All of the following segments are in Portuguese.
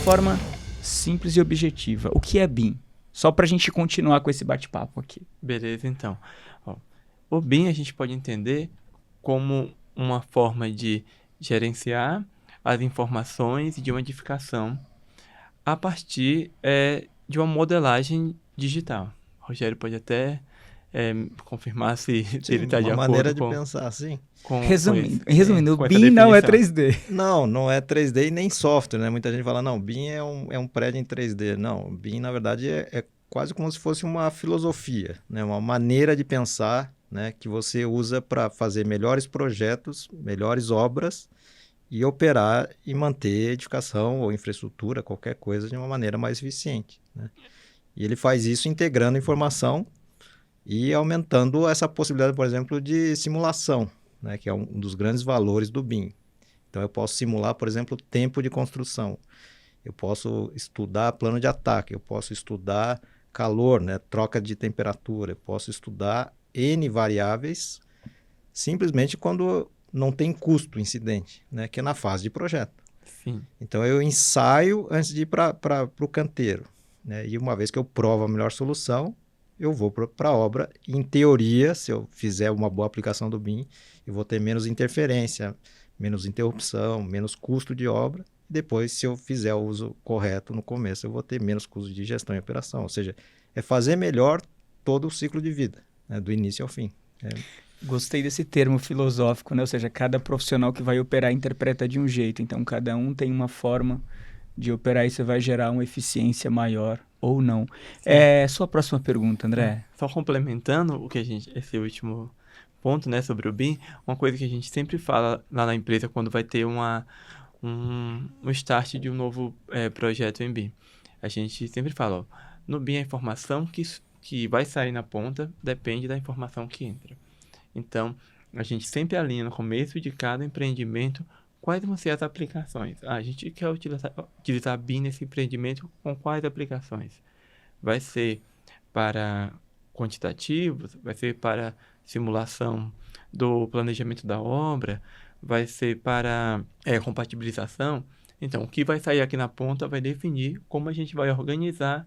forma simples e objetiva, o que é BIM? Só para a gente continuar com esse bate-papo aqui. Beleza, então. Ó, o BIM a gente pode entender como uma forma de gerenciar as informações de uma edificação a partir de uma modelagem digital. O Rogério pode até confirmar se ele Sim, está de uma acordo maneira de pensar assim. Resumindo, o com essa BIM não é definição. 3D. Não é 3D e nem software, né? Muita gente fala, não, BIM é um prédio em 3D. Não, BIM, na verdade, é quase como se fosse uma filosofia, né? Uma maneira de pensar, né? Que você usa para fazer melhores projetos, melhores obras e operar e manter edificação ou infraestrutura, qualquer coisa, de uma maneira mais eficiente, né? E ele faz isso integrando informação e aumentando essa possibilidade, por exemplo, de simulação, né? Que é um dos grandes valores do BIM. Então, eu posso simular, por exemplo, tempo de construção. Eu posso estudar plano de ataque, eu posso estudar calor, né? Troca de temperatura, eu posso estudar N variáveis, simplesmente quando não tem custo incidente, né? Que é na fase de projeto. Sim. Então, eu ensaio antes de ir para o canteiro, né? E uma vez que eu provo a melhor solução, eu vou para a obra. Em teoria, se eu fizer uma boa aplicação do BIM, eu vou ter menos interferência, menos interrupção, menos custo de obra. Depois, se eu fizer o uso correto no começo, eu vou ter menos custo de gestão e operação. Ou seja, é fazer melhor todo o ciclo de vida, né? Do início ao fim. Gostei desse termo filosófico, né? Ou seja, cada profissional que vai operar interpreta de um jeito. Então, cada um tem uma forma de operar e isso vai gerar uma eficiência maior ou não. Sua próxima pergunta, André. Só complementando o que esse último ponto, né, sobre o BIM, uma coisa que a gente sempre fala lá na empresa quando vai ter um start de um novo projeto em BIM. A gente sempre fala, ó, no BIM a informação que vai sair na ponta depende da informação que entra. Então, a gente sempre alinha no começo de cada empreendimento quais vão ser as aplicações. A gente quer utilizar BIM nesse empreendimento com quais aplicações? Vai ser para quantitativos, vai ser para simulação do planejamento da obra, vai ser para compatibilização. Então, o que vai sair aqui na ponta vai definir como a gente vai organizar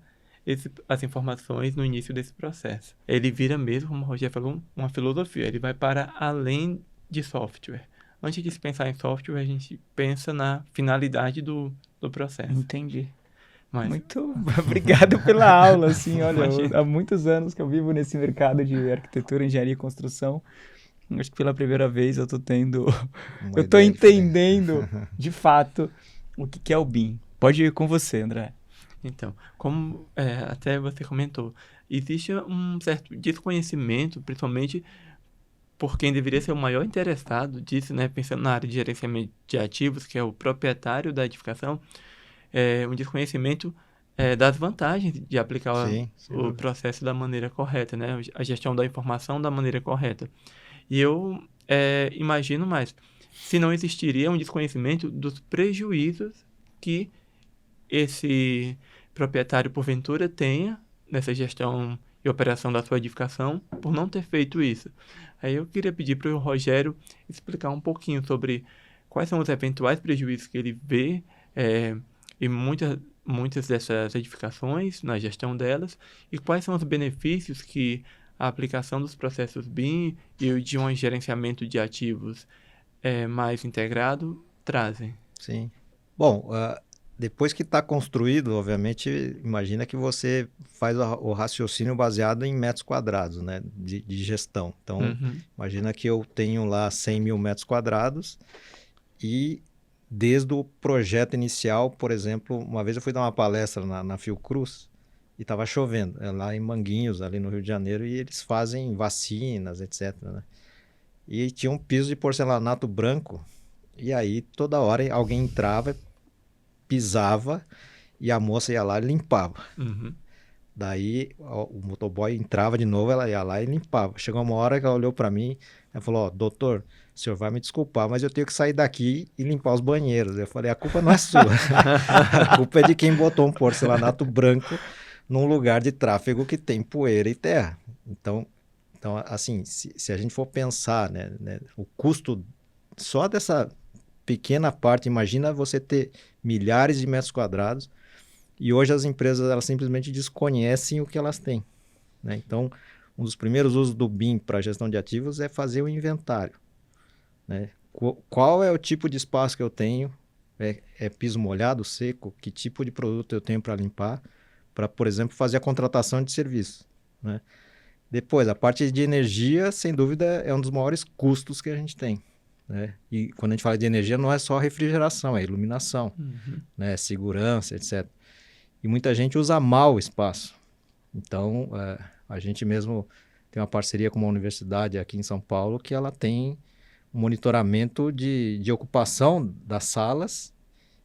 as informações no início desse processo. Ele vira mesmo, como o Rogério falou, uma filosofia. Ele vai para além de software. Antes de se pensar em software, a gente pensa na finalidade do processo. Entendi. Mas... Muito obrigado pela aula, assim, olha, Imagina. há muitos anos que eu vivo nesse mercado de arquitetura, engenharia e construção, acho que pela primeira vez eu tô entendendo, de fato, o que é o BIM. Pode ir com você, André. Então, como até você comentou, existe um certo desconhecimento, principalmente por quem deveria ser o maior interessado disso, né, pensando na área de gerenciamento de ativos, que é o proprietário da edificação, um desconhecimento das vantagens de aplicar o processo da maneira correta, né, a gestão da informação da maneira correta. E eu imagino mais, se não existiria um desconhecimento dos prejuízos que esse proprietário, porventura, tenha nessa gestão e operação da sua edificação por não ter feito isso. Aí eu queria pedir para o Rogério explicar um pouquinho sobre quais são os eventuais prejuízos que ele vê em muitas dessas edificações, na gestão delas, e quais são os benefícios que a aplicação dos processos BIM e de um gerenciamento de ativos mais integrado trazem. Sim. Bom, depois que está construído, obviamente, imagina que você faz o raciocínio baseado em metros quadrados, né, de gestão. Então, imagina que eu tenho lá 100 mil metros quadrados e desde o projeto inicial, por exemplo, uma vez eu fui dar uma palestra na Fiocruz e estava chovendo, lá em Manguinhos, ali no Rio de Janeiro, e eles fazem vacinas, etc., né? E tinha um piso de porcelanato branco, e aí toda hora alguém entrava, pisava e a moça ia lá e limpava. Daí o motoboy entrava de novo, ela ia lá e limpava. Chegou uma hora que ela olhou para mim e falou, doutor, o senhor vai me desculpar, mas eu tenho que sair daqui e limpar os banheiros. Eu falei, a culpa não é sua. A culpa é de quem botou um porcelanato branco num lugar de tráfego que tem poeira e terra. Então assim, se a gente for pensar, né, o custo só dessa pequena parte, imagina você ter milhares de metros quadrados, e hoje as empresas elas simplesmente desconhecem o que elas têm, né? Então, um dos primeiros usos do BIM para gestão de ativos é fazer o inventário, né? Qual é o tipo de espaço que eu tenho? É piso molhado, seco? Que tipo de produto eu tenho para limpar? Para, por exemplo, fazer a contratação de serviço, né? Depois, a parte de energia, sem dúvida, é um dos maiores custos que a gente tem, né? E quando a gente fala de energia, não é só refrigeração, é iluminação, né? Segurança, etc. E muita gente usa mal o espaço. Então, a gente mesmo tem uma parceria com uma universidade aqui em São Paulo que ela tem um monitoramento de ocupação das salas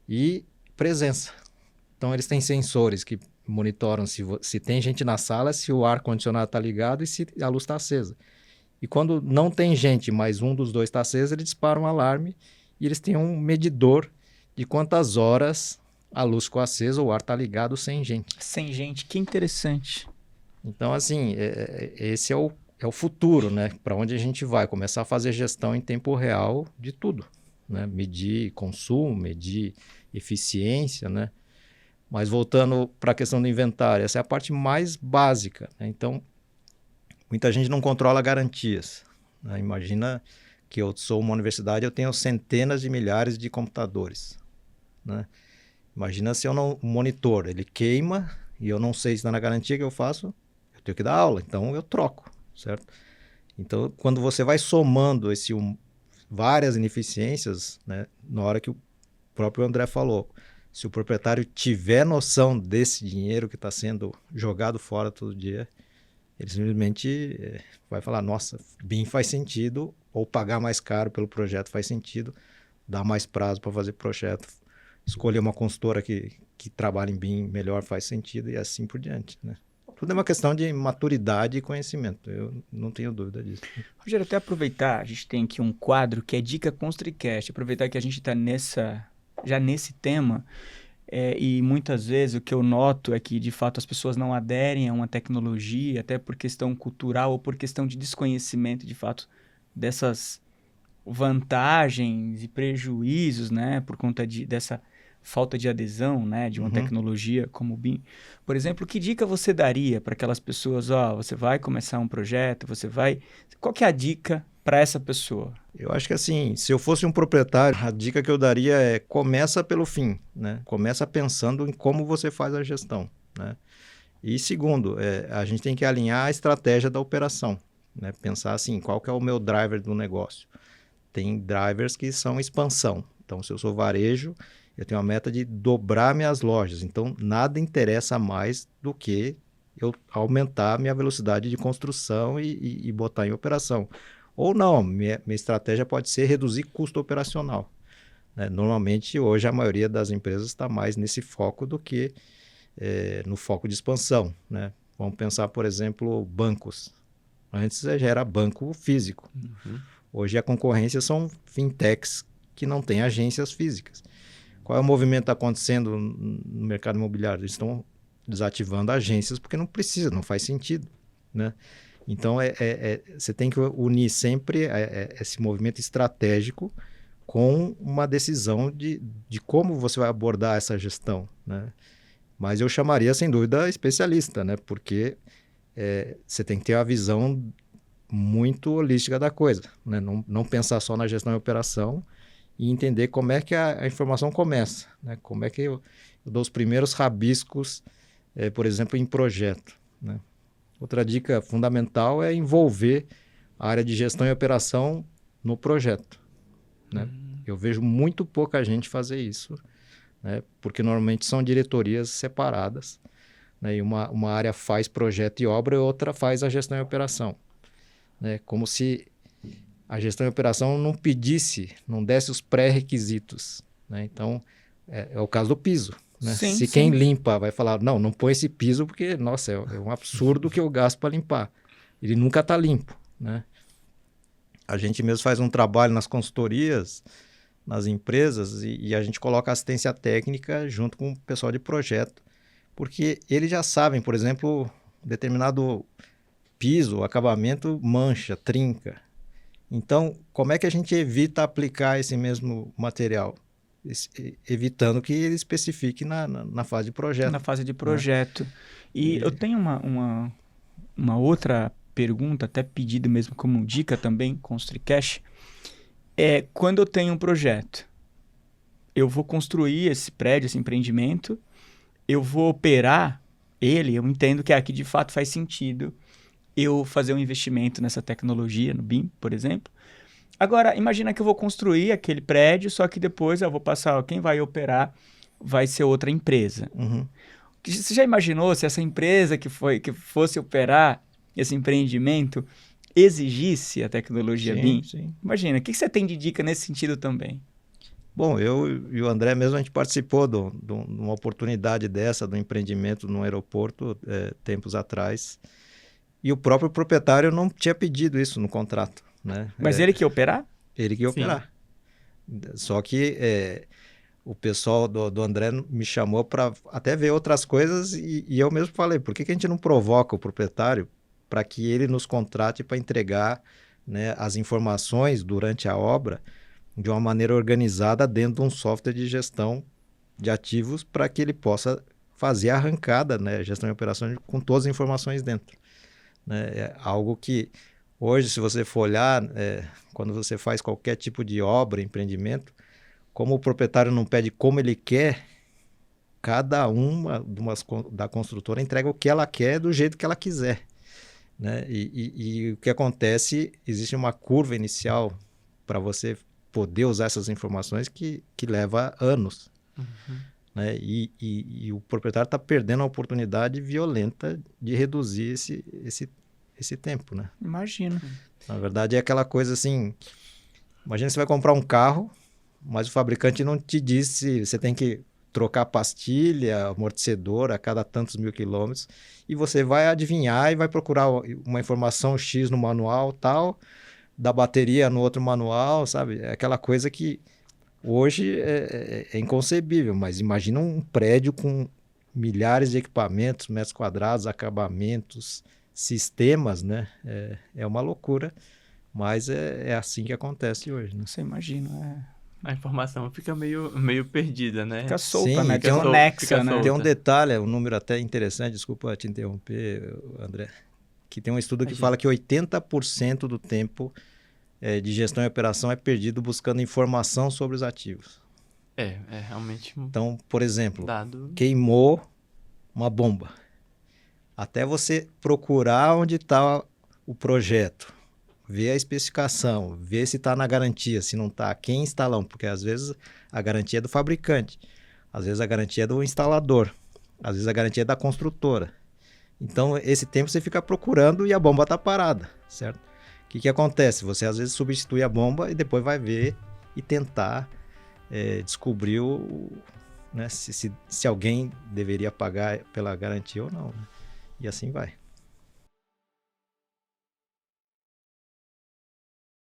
e presença. Então, eles têm sensores que monitoram se tem gente na sala, se o ar-condicionado está ligado e se a luz está acesa. E quando não tem gente, mas um dos dois está aceso, eles disparam um alarme e eles têm um medidor de quantas horas a luz ficou acesa ou o ar está ligado sem gente. Sem gente, que interessante. Então, assim, esse é o futuro, né? Para onde a gente vai? Começar a fazer gestão em tempo real de tudo, né? Medir consumo, medir eficiência, né? Mas voltando para a questão do inventário, essa é a parte mais básica, né? Então, muita gente não controla garantias, né? Imagina que eu sou uma universidade, eu tenho centenas de milhares de computadores, né? Imagina se eu não... O monitor, ele queima e eu não sei se está na garantia que eu faço, eu tenho que dar aula, então eu troco, certo? Então, quando você vai somando várias ineficiências, né? Na hora que o próprio André falou, se o proprietário tiver noção desse dinheiro que está sendo jogado fora todo dia, ele simplesmente vai falar, nossa, BIM faz sentido, ou pagar mais caro pelo projeto faz sentido, dar mais prazo para fazer projeto, escolher uma consultora que trabalha em BIM melhor faz sentido e assim por diante, né? Tudo é uma questão de maturidade e conhecimento, eu não tenho dúvida disso. Rogério, até aproveitar, a gente tem aqui um quadro que é Dica Construicast, aproveitar que a gente está já nesse tema, e muitas vezes o que eu noto é que, de fato, as pessoas não aderem a uma tecnologia, até por questão cultural ou por questão de desconhecimento, de fato, dessas vantagens e prejuízos, né, por conta dessa falta de adesão, né, de uma tecnologia como o BIM. Por exemplo, que dica você daria para aquelas pessoas, você vai começar um projeto, qual que é a dica para essa pessoa? Eu acho que assim, se eu fosse um proprietário, a dica que eu daria é começa pelo fim, né? Começa pensando em como você faz a gestão, né? E segundo, a gente tem que alinhar a estratégia da operação, né? Pensar assim, qual que é o meu driver do negócio? Tem drivers que são expansão. Então, se eu sou varejo, eu tenho a meta de dobrar minhas lojas. Então, nada interessa mais do que eu aumentar a minha velocidade de construção e botar em operação. Ou não, minha estratégia pode ser reduzir custo operacional, né? Normalmente, hoje, a maioria das empresas está mais nesse foco do que no foco de expansão, né? Vamos pensar, por exemplo, bancos. Antes já era banco físico. Hoje a concorrência são fintechs que não têm agências físicas. Qual é o movimento que está acontecendo no mercado imobiliário? Eles estão desativando agências porque não precisa, não faz sentido, né? Então, você tem que unir sempre esse movimento estratégico com uma decisão de como você vai abordar essa gestão, né? Mas eu chamaria, sem dúvida, especialista, né? Porque você tem que ter a visão muito holística da coisa, né? Não pensar só na gestão e operação e entender como é que a informação começa, né? Como é que eu dou os primeiros rabiscos, por exemplo, em projeto, né? Outra dica fundamental é envolver a área de gestão e operação no projeto, né? Eu vejo muito pouca gente fazer isso, né? Porque normalmente são diretorias separadas, né? E uma área faz projeto e obra e outra faz a gestão e operação, né? Como se a gestão e operação não desse os pré-requisitos, né? Então, é o caso do piso, né? Sim, se quem limpa vai falar, não põe esse piso porque, nossa, é um absurdo que eu gasto para limpar. Ele nunca está limpo, né? A gente mesmo faz um trabalho nas consultorias, nas empresas, e a gente coloca assistência técnica junto com o pessoal de projeto, porque eles já sabem, por exemplo, determinado piso, acabamento mancha, trinca. Então, como é que a gente evita aplicar esse mesmo material? evitando que ele especifique na fase de projeto. Na fase de projeto. E eu tenho uma outra pergunta, até pedido mesmo como dica também, ConstruiCache. Quando eu tenho um projeto, eu vou construir esse prédio, esse empreendimento, eu vou operar ele, eu entendo que aqui de fato faz sentido eu fazer um investimento nessa tecnologia, no BIM, por exemplo. Agora, imagina que eu vou construir aquele prédio, só que depois eu vou passar, quem vai operar vai ser outra empresa. Uhum. Você já imaginou se essa empresa que fosse operar esse empreendimento exigisse a tecnologia BIM? Sim. Imagina, o que você tem de dica nesse sentido também? Bom, eu e o André mesmo, a gente participou de uma oportunidade dessa, do empreendimento no aeroporto, tempos atrás. E o próprio proprietário não tinha pedido isso no contrato, né? Mas ele que ia operar? Ele que ia operar. Só que o pessoal do André me chamou para até ver outras coisas e eu mesmo falei, por que a gente não provoca o proprietário para que ele nos contrate para entregar, né, as informações durante a obra de uma maneira organizada dentro de um software de gestão de ativos para que ele possa fazer a arrancada, né, gestão e operações com todas as informações dentro. Né? É algo que hoje, se você for olhar, quando você faz qualquer tipo de obra, empreendimento, como o proprietário não pede como ele quer, cada uma da construtora entrega o que ela quer do jeito que ela quiser. Né? E o que acontece, existe uma curva inicial para você poder usar essas informações que leva anos. Uhum. Né? E o proprietário está perdendo a oportunidade violenta de reduzir esse tempo. Né? Imagino. Na verdade, é aquela coisa assim, imagina que você vai comprar um carro, mas o fabricante não te diz se você tem que trocar pastilha, amortecedor a cada tantos mil quilômetros, e você vai adivinhar e vai procurar uma informação X no manual tal, da bateria no outro manual, sabe? É aquela coisa que hoje é inconcebível, mas imagina um prédio com milhares de equipamentos, metros quadrados, acabamentos, sistemas, né? É uma loucura, mas é assim que acontece hoje. Né? Você imagina, A informação fica meio perdida, né? Fica solta, Sim, né? tem Desconexa, né? Tem um detalhe, um número até interessante, desculpa te interromper, André, que tem um estudo que fala que 80% do tempo de gestão e operação é perdido buscando informação sobre os ativos. É realmente um Então, por exemplo, dado... queimou uma bomba. Até você procurar onde está o projeto, ver a especificação, ver se está na garantia, se não está, quem instalou, porque às vezes a garantia é do fabricante, às vezes a garantia é do instalador, às vezes a garantia é da construtora. Então, esse tempo você fica procurando e a bomba está parada, certo? O que acontece? Você às vezes substitui a bomba e depois vai ver e tentar descobrir né, se alguém deveria pagar pela garantia ou não. Né? E assim vai.